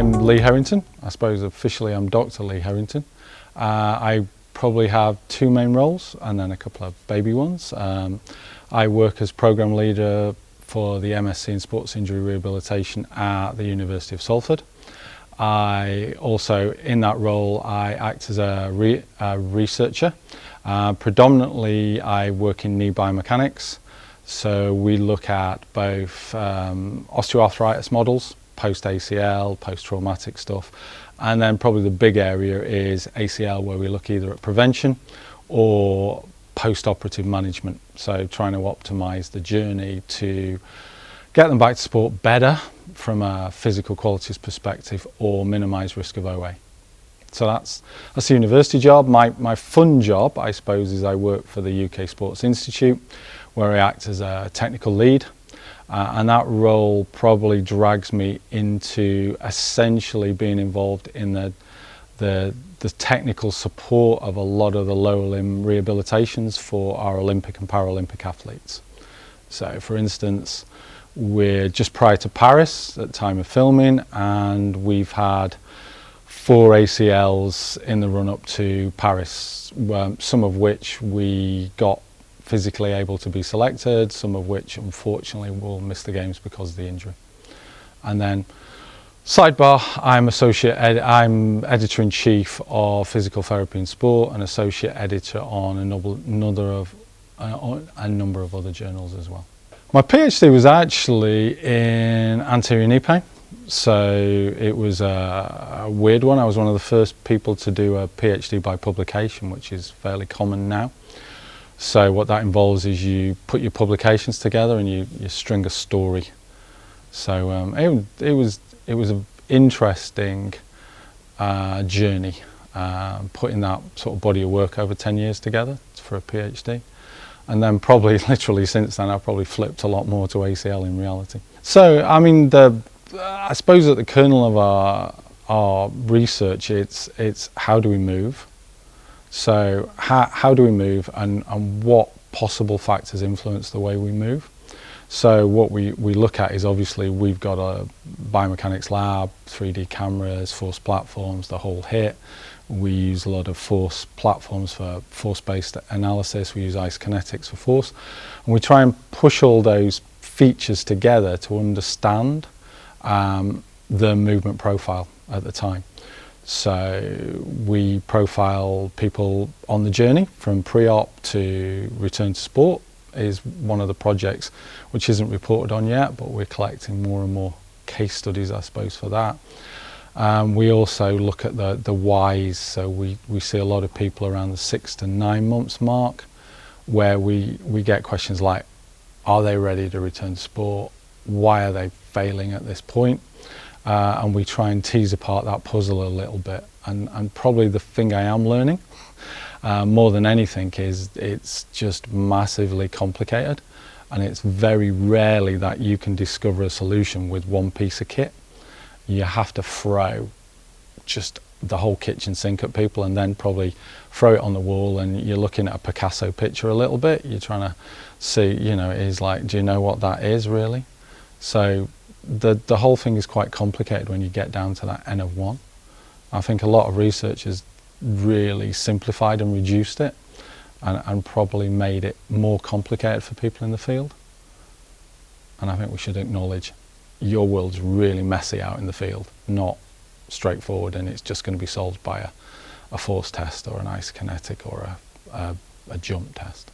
I'm Lee Herrington. I suppose officially I'm Dr. Lee Herrington. I probably have two main roles and then a couple of baby ones. I work as programme leader for the MSc in Sports Injury Rehabilitation at the University of Salford. I also, in that role, I act as a researcher. Predominantly I work in knee biomechanics, so we look at both osteoarthritis models, post-ACL, post-traumatic stuff, and then probably the big area is ACL, where we look either at prevention or post-operative management, so trying to optimise the journey to get them back to sport better from a physical qualities perspective or minimise risk of OA. So that's the university job. My fun job, I suppose, is I work for the UK Sports Institute, where I act as a technical lead. And that role probably drags me into essentially being involved in the technical support of a lot of the lower limb rehabilitations for our Olympic and Paralympic athletes. So for instance, we're just prior to Paris at the time of filming, and we've had 4 ACLs in the run up to Paris, some of which we got physically able to be selected, some of which unfortunately will miss the games because of the injury. And then sidebar, I'm editor-in-chief of Physical Therapy in Sport and associate editor on a number of other journals as well. My PhD was actually in anterior knee pain, so it was a weird one. I was one of the first people to do a PhD by publication, which is fairly common now. So what that involves is you put your publications together and you string a story. So it was an interesting journey, putting that sort of body of work over 10 years together for a PhD. And then probably literally since then I've probably flipped a lot more to ACL in reality. So I mean, I suppose at the kernel of our research, it's how do we move? So how do we move, and what possible factors influence the way we move? So what we look at is, obviously we've got a biomechanics lab, 3D cameras, force platforms, the whole hit. We use a lot of force platforms for force-based analysis. We use ice kinetics for force, and we try and push all those features together to understand the movement profile at the time. So we profile people on the journey from pre-op to return to sport is one of the projects which isn't reported on yet, but we're collecting more and more case studies, I suppose, for that. We also look at the whys, so we see a lot of people around the 6 to 9 months mark, where we get questions like, are they ready to return to sport? Why are they failing at this point? And we try and tease apart that puzzle a little bit. And probably the thing I am learning more than anything is it's just massively complicated, and it's very rarely that you can discover a solution with one piece of kit. You have to throw just the whole kitchen sink at people and then probably throw it on the wall, and you're looking at a Picasso picture a little bit. You're trying to see, is like, do you know what that is really? So the whole thing is quite complicated when you get down to that N of 1. I think a lot of research has really simplified and reduced it, and probably made it more complicated for people in the field. And I think we should acknowledge your world's really messy out in the field, not straightforward, and it's just going to be solved by a force test or an ice kinetic or a jump test.